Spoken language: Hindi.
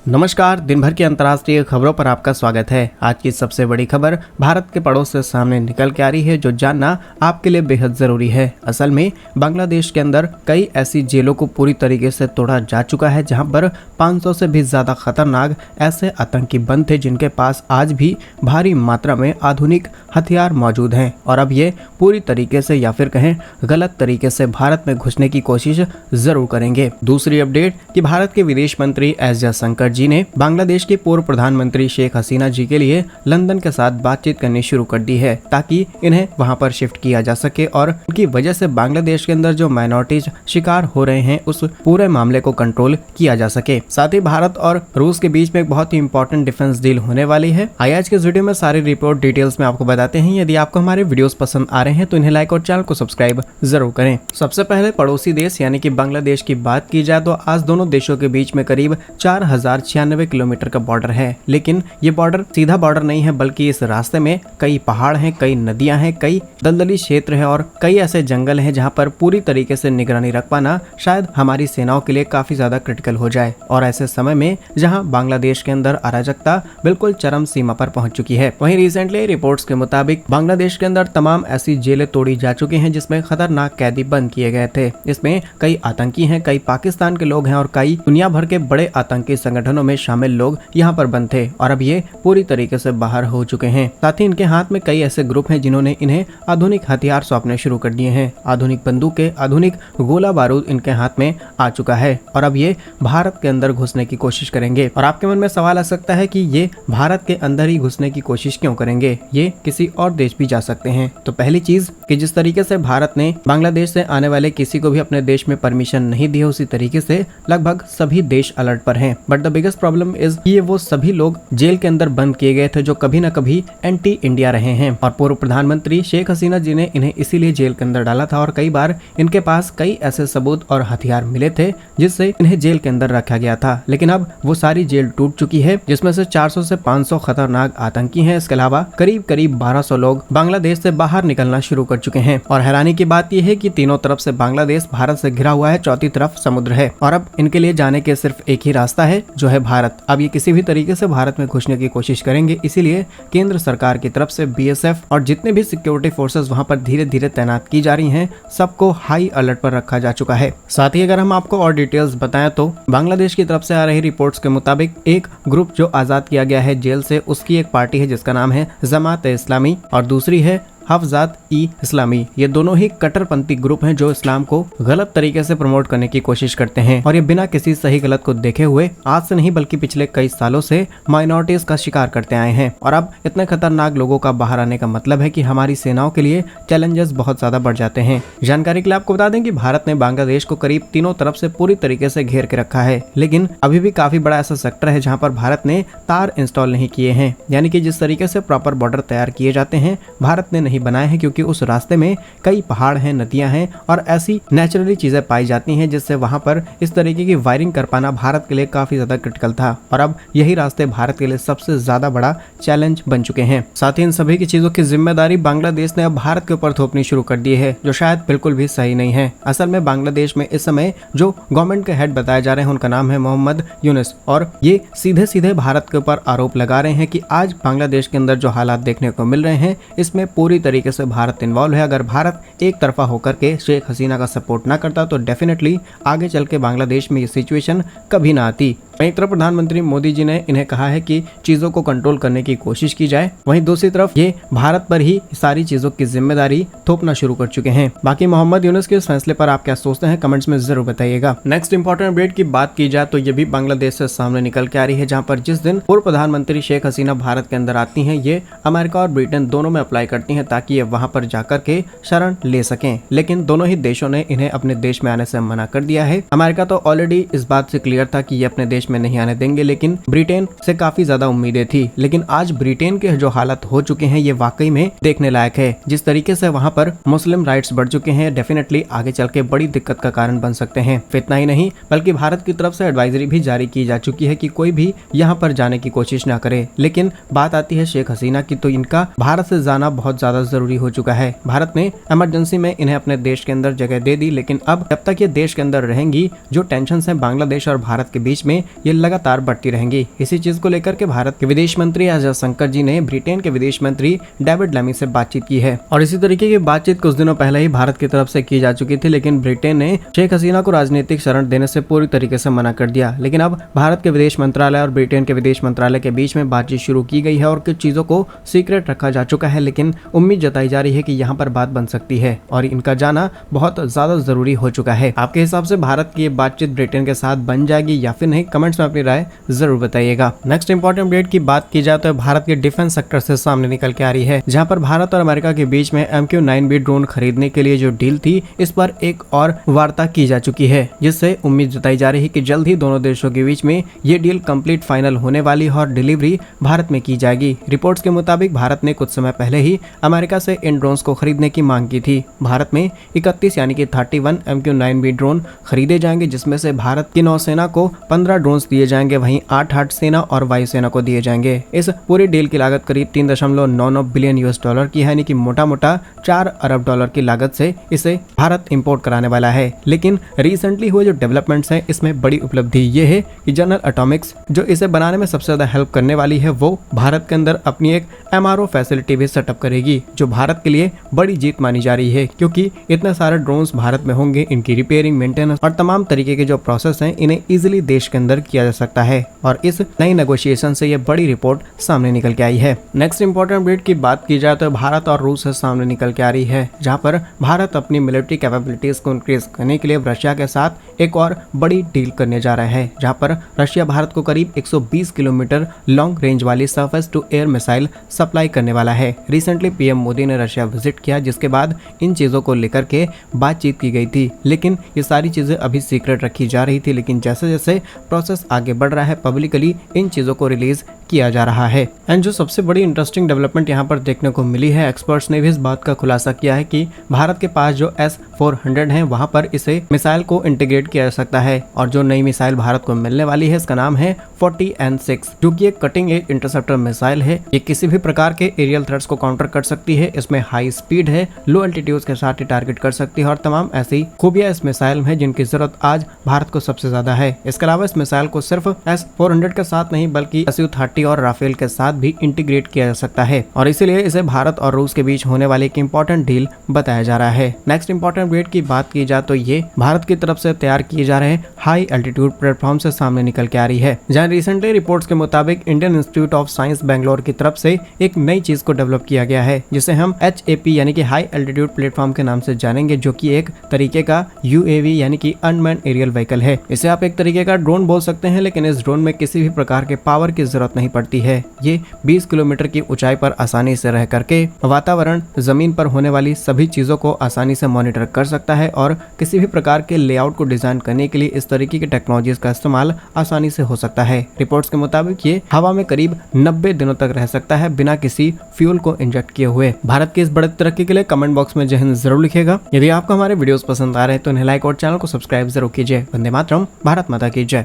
नमस्कार। दिन भर की अंतर्राष्ट्रीय खबरों पर आपका स्वागत है। आज की सबसे बड़ी खबर भारत के पड़ोस से सामने निकल के आ रही है, जो जानना आपके लिए बेहद जरूरी है। असल में बांग्लादेश के अंदर कई ऐसी जेलों को पूरी तरीके से तोड़ा जा चुका है, जहां पर 500 से भी ज्यादा खतरनाक ऐसे आतंकी बंद थे जिनके पास आज भी भारी मात्रा में आधुनिक हथियार मौजूद हैं और अब ये पूरी तरीके से या फिर कहें गलत तरीके से भारत में घुसने की कोशिश जरूर करेंगे। दूसरी अपडेट कि भारत के विदेश मंत्री एस जयशंकर जी ने बांग्लादेश के पूर्व प्रधानमंत्री शेख हसीना जी के लिए लंदन के साथ बातचीत करनी शुरू कर दी है, ताकि इन्हें वहां पर शिफ्ट किया जा सके और उनकी वजह से बांग्लादेश के अंदर जो माइनॉरिटीज शिकार हो रहे हैं उस पूरे मामले को कंट्रोल किया जा सके। साथ ही भारत और रूस के बीच में एक बहुत ही इंपॉर्टेंट डिफेंस डील होने वाली है। आज के इस वीडियो में सारी रिपोर्ट डिटेल्स में आपको बताते हैं। यदि आपको हमारे वीडियोस पसंद आ रहे हैं तो इन्हें लाइक और चैनल को सब्सक्राइब जरूर करें। सबसे पहले पड़ोसी देश यानी कि बांग्लादेश की बात की जाए तो आज दोनों देशों के बीच में करीब 4096 किलोमीटर का बॉर्डर है, लेकिन ये बॉर्डर सीधा बॉर्डर नहीं है, बल्कि इस रास्ते में कई पहाड़ हैं, कई नदियां हैं, कई दलदली क्षेत्र है और कई ऐसे जंगल हैं जहां पर पूरी तरीके से निगरानी रख पाना शायद हमारी सेनाओं के लिए काफी ज्यादा क्रिटिकल हो जाए। और ऐसे समय में जहां बांग्लादेश के अंदर अराजकता बिल्कुल चरम सीमा पर पहुंच चुकी है। वहीं रिसेंटली रिपोर्ट्स के मुताबिक बांग्लादेश के अंदर तमाम ऐसी जेलें तोड़ी जा चुकी हैं जिसमें खतरनाक कैदी बंद किए गए थे। इसमें कई आतंकी हैं, कई पाकिस्तान के लोग हैं और कई दुनिया भर के बड़े आतंकी संगठनों में शामिल लोग यहाँ पर बंद थे और अब ये पूरी तरीके से बाहर हो चुके हैं। साथ ही इनके हाथ में कई ऐसे ग्रुप हैं जिन्होंने इन्हें आधुनिक हथियार सौंपने शुरू कर दिए हैं। आधुनिक बंदूकें, आधुनिक गोला बारूद इनके हाथ में आ चुका है और अब ये भारत के अंदर घुसने की कोशिश करेंगे। और आपके मन में सवाल आ सकता है कि ये भारत के अंदर ही घुसने की कोशिश क्यों करेंगे, ये किसी और देश भी जा सकते हैं। तो पहली चीज कि जिस तरीके से भारत ने बांग्लादेश से आने वाले किसी को भी अपने देश में परमिशन नहीं दी है, उसी तरीके से लगभग सभी देश अलर्ट पर हैं। But the biggest problem is ये वो सभी लोग जेल के अंदर बंद किए गए थे जो कभी न कभी एंटी इंडिया रहे हैं और पूर्व प्रधानमंत्री शेख हसीना जी ने इन्हें इसीलिए जेल के अंदर डाला था और कई बार इनके पास कई ऐसे सबूत और हथियार मिले थे जिससे इन्हें जेल के अंदर रखा गया था। लेकिन अब वो सारी जेल टूट चुकी है, जिसमें से 400 से 500 खतरनाक आतंकी हैं। इसके अलावा करीब 1200 लोग बांग्लादेश से बाहर निकलना शुरू कर चुके हैं और हैरानी की बात यह है कि तीनों तरफ से बांग्लादेश भारत से घिरा हुआ है, चौथी तरफ समुद्र है और अब इनके लिए जाने के सिर्फ एक ही रास्ता है जो है भारत। अब ये किसी भी तरीके से भारत में घुसने की कोशिश करेंगे, इसीलिए केंद्र सरकार की तरफ से बीएसएफ और जितने भी सिक्योरिटी फोर्सेस वहां पर धीरे धीरे तैनात की जा रही हैं, सबको हाई अलर्ट पर रखा जा चुका है। साथ ही अगर हम आपको और डिटेल्स बताएं तो बांग्लादेश की तरफ से आ रही रिपोर्ट्स के मुताबिक एक ग्रुप जो आजाद किया गया है जेल से, उसकी एक पार्टी है जिसका नाम है जमात-ए-इस्लामी और दूसरी है हफजात-ई-इस्लामी। ये दोनों ही कट्टरपंथी ग्रुप हैं जो इस्लाम को गलत तरीके से प्रमोट करने की कोशिश करते हैं और ये बिना किसी सही गलत को देखे हुए आज से नहीं बल्कि पिछले कई सालों से माइनॉरिटीज का शिकार करते आए हैं। और अब इतने खतरनाक लोगों का बाहर आने का मतलब है कि हमारी सेनाओं के लिए चैलेंजेस बहुत ज्यादा बढ़ जाते हैं। जानकारी के लिए आपको बता दें कि भारत ने बांग्लादेश को करीब तीनों तरफ से पूरी तरीके से घेर के रखा है, लेकिन अभी भी काफी बड़ा ऐसा सेक्टर है जहाँ पर भारत ने तार इंस्टॉल नहीं किए हैं, यानी कि जिस तरीके से प्रॉपर बॉर्डर तैयार किए जाते हैं भारत ने नहीं बनाए हैं, क्योंकि उस रास्ते में कई पहाड़ हैं, नदियां हैं और ऐसी नेचुरली चीजें पाई जाती हैं जिससे वहां पर इस तरीके की वायरिंग कर पाना भारत के लिए काफी ज्यादा क्रिटिकल था और अब यही रास्ते भारत के लिए सबसे ज्यादा बड़ा चैलेंज बन चुके हैं। साथ ही इन सभी की चीजों की जिम्मेदारी बांग्लादेश ने अब भारत के ऊपर थोपनी शुरू कर दी है, जो शायद बिल्कुल भी सही नहीं है। असल में बांग्लादेश में इस समय जो गवर्नमेंट के हेड बताए जा रहे हैं उनका नाम है मोहम्मद यूनुस और ये सीधे सीधे भारत के ऊपर आरोप लगा रहे हैं कि आज बांग्लादेश के अंदर जो हालात देखने को मिल रहे हैं इसमें पूरी तरीके से भारत इन्वॉल्व है। अगर भारत एक तरफा होकर के शेख हसीना का सपोर्ट ना करता तो डेफिनेटली आगे चल के बांग्लादेश में ये सिचुएशन कभी ना आती। वहीं तरफ प्रधानमंत्री मोदी जी ने इन्हें कहा है कि चीजों को कंट्रोल करने की कोशिश की जाए, वहीं दूसरी तरफ ये भारत पर ही सारी चीजों की जिम्मेदारी थोपना शुरू कर चुके हैं। बाकी मोहम्मद यूनुस के इस फैसले पर आप क्या सोचते हैं कमेंट्स में जरूर बताइएगा। नेक्स्ट इंपॉर्टेंट अपडेट की बात की जाए तो ये भी बांग्लादेश से सामने निकल के आ रही है, जहाँ पर जिस दिन पूर्व प्रधानमंत्री शेख हसीना भारत के अंदर आती है ये अमेरिका और ब्रिटेन दोनों में अप्लाई करती है ताकि ये वहां पर जाकर के शरण ले सकें, लेकिन दोनों ही देशों ने इन्हें अपने देश में आने से मना कर दिया है। अमेरिका तो ऑलरेडी इस बात से क्लियर था कि ये अपने देश में नहीं आने देंगे, लेकिन ब्रिटेन से काफी ज्यादा उम्मीदें थी। लेकिन आज ब्रिटेन के जो हालात हो चुके हैं ये वाकई में देखने लायक है। जिस तरीके से वहां पर मुस्लिम राइट्स बढ़ चुके हैं, डेफिनेटली आगे चल के बड़ी दिक्कत का कारण बन सकते हैं। इतना ही नहीं बल्कि भारत की तरफ से एडवाइजरी भी जारी की जा चुकी है कि कोई भी यहाँ पर जाने की कोशिश ना करे। लेकिन बात आती है शेख हसीना की, तो इनका भारत से जाना बहुत ज्यादा जरूरी हो चुका है। भारत ने इमरजेंसी में इन्हें अपने देश के अंदर जगह दे दी, लेकिन अब जब तक ये देश के अंदर रहेंगी जो टेंशन है बांग्लादेश और भारत के बीच में ये लगातार बढ़ती रहेंगी। इसी चीज को लेकर के भारत के विदेश मंत्री एस जयशंकर जी ने ब्रिटेन के विदेश मंत्री डेविड लैमी से बातचीत की है और इसी तरीके की बातचीत कुछ दिनों पहले ही भारत की तरफ से की जा चुकी थी, लेकिन ब्रिटेन ने शेख हसीना को राजनीतिक शरण देने से पूरी तरीके से मना कर दिया। लेकिन अब भारत के विदेश मंत्रालय और ब्रिटेन के विदेश मंत्रालय के बीच में बातचीत शुरू की गई है और कुछ चीजों को सीक्रेट रखा जा चुका है, लेकिन उम्मीद जताई जा रही है कि यहाँ पर बात बन सकती है और इनका जाना बहुत ज्यादा जरूरी हो चुका है। आपके हिसाब से भारत की बातचीत ब्रिटेन के साथ बन जाएगी या फिर नहीं? कमेंट्स में अपनी राय जरूर बताइएगा। नेक्स्ट इंपॉर्टेंट अपडेट की बात की जाए तो भारत के डिफेंस सेक्टर से सामने निकल के आ रही है, जहां पर भारत और अमेरिका के बीच में MQ-9B ड्रोन खरीदने के लिए जो डील थी, इस पर एक और वार्ता की जा चुकी है, जिससे उम्मीद जताई जा रही है कि जल्द ही दोनों देशों के बीच में ये डील कंप्लीट फाइनल होने वाली है और डिलीवरी भारत में की जाएगी। रिपोर्ट्स के मुताबिक भारत ने कुछ समय पहले ही अमेरिका से इन ड्रोन्स को खरीदने की मांग की थी। भारत में 31 यानी कि 31 MQ-9B ड्रोन खरीदे जाएंगे, जिसमें से भारत की नौसेना को 15 ड्रोन्स दिए जाएंगे, वहीं 8 सेना और वायुसेना को दिए जाएंगे। इस पूरी डील की लागत करीब 3.99 बिलियन US की है, यानी कि मोटा 4 अरब डॉलर की लागत से इसे भारत इंपोर्ट कराने वाला है। लेकिन रिसेंटली हुए जो डेवलपमेंट्स हैं, इसमें बड़ी उपलब्धि ये है कि जनरल एटॉमिक्स जो इसे बनाने में सबसे ज्यादा हेल्प करने वाली है, वो भारत के अंदर अपनी एक MRO फैसिलिटी भी सेटअप करेगी, जो भारत के लिए बड़ी जीत मानी जा रही है, क्योंकि इतने सारे ड्रोन्स भारत में होंगे, इनकी रिपेयरिंग, मेंटेनेंस और तमाम तरीके के जो प्रोसेस हैं, इन्हें इजीली देश के अंदर किया जा सकता है और इस नई नेगोशिएशन से ये बड़ी रिपोर्ट सामने निकल के आई है। नेक्स्ट इंपॉर्टेंट अपडेट की बात की जाए तो भारत और रूस से सामने निकल के आ रही है, जहां पर भारत अपनी मिलिट्री कैपेबिलिटीज को इंक्रीज करने के लिए रशिया के साथ एक और बड़ी डील करने जा रहा है, जहां पर रशिया भारत को करीब 120 किलोमीटर लॉन्ग रेंज वाली surface to air missile supply करने वाला है। रिसेंटली PM मोदी ने रशिया विजिट किया, जिसके बाद इन चीजों को लेकर के बातचीत की गई थी, लेकिन ये सारी चीजें अभी सीक्रेट रखी जा रही थी। लेकिन जैसे जैसे प्रोसेस आगे बढ़ रहा है, पब्लिकली इन चीजों को रिलीज किया जा रहा है। एंड जो सबसे बड़ी इंटरेस्टिंग डेवलपमेंट यहाँ पर देखने को मिली है, एक्सपर्ट्स ने भी इस बात का खुलासा किया है कि भारत के पास जो S-400 है, वहां पर इसे मिसाइल को इंटीग्रेट किया जा सकता है और जो नई मिसाइल भारत को मिलने वाली है, इसका नाम है 40N6, जो कि एक कटिंग एज इंटरसेप्टर मिसाइल है। ये किसी भी प्रकार के एरियल थ्रेट्स को काउंटर कर सकती है, इसमें हाई स्पीड है, लो एल्टीट्यूड के साथ ही टारगेट कर सकती है और तमाम ऐसी खूबियां इस मिसाइल में, जिनकी जरूरत आज भारत को सबसे ज्यादा है। इसके अलावा इस मिसाइल को सिर्फ S-400 के साथ नहीं, बल्कि Su-30 और राफेल के साथ भी इंटीग्रेट किया जा सकता है और इसीलिए इसे भारत और रूस के बीच होने वाली एक इंपॉर्टेंट डील बताया जा रहा है। नेक्स्ट इंपॉर्टेंट अपडेट की बात की जाए तो ये भारत की तरफ से तैयार किए जा रहे हाई एल्टीट्यूड प्लेटफॉर्म से सामने निकल के आ रही है, जहां रिसेंटली रिपोर्ट्स के मुताबिक Indian institute of science Bangalore की तरफ से एक नई चीज को डेवलप किया गया है, जिसे हम HAP यानी कि हाई एल्टीट्यूड प्लेटफॉर्म के नाम से जानेंगे, जो कि एक तरीके का UAV यानी कि अनमैन्ड एरियल व्हीकल है। इसे आप एक तरीके का ड्रोन बोल सकते हैं, लेकिन इस ड्रोन में किसी भी प्रकार के पावर की जरूरत नहीं पड़ती है। ये 20 किलोमीटर की ऊंचाई पर आसानी से रह करके वातावरण, जमीन पर होने वाली सभी चीजों को आसानी से मॉनिटर कर सकता है और किसी भी प्रकार के लेआउट को डिजाइन करने के लिए इस तरीके की टेक्नोलॉजीज का इस्तेमाल आसानी से हो सकता है। रिपोर्ट्स के मुताबिक ये हवा में करीब 90 दिनों तक रह सकता है बिना किसी फ्यूल को इंजेक्ट किए हुए। भारत की इस बड़ी तरक्की के लिए कमेंट बॉक्स में जय हिंद जरूर लिखिएगा। यदि आपको हमारे वीडियोस पसंद आ रहे हैं तो इन्हें लाइक और चैनल को सब्सक्राइब जरूर कीजिए। वंदे मातरम, भारत माता की जय।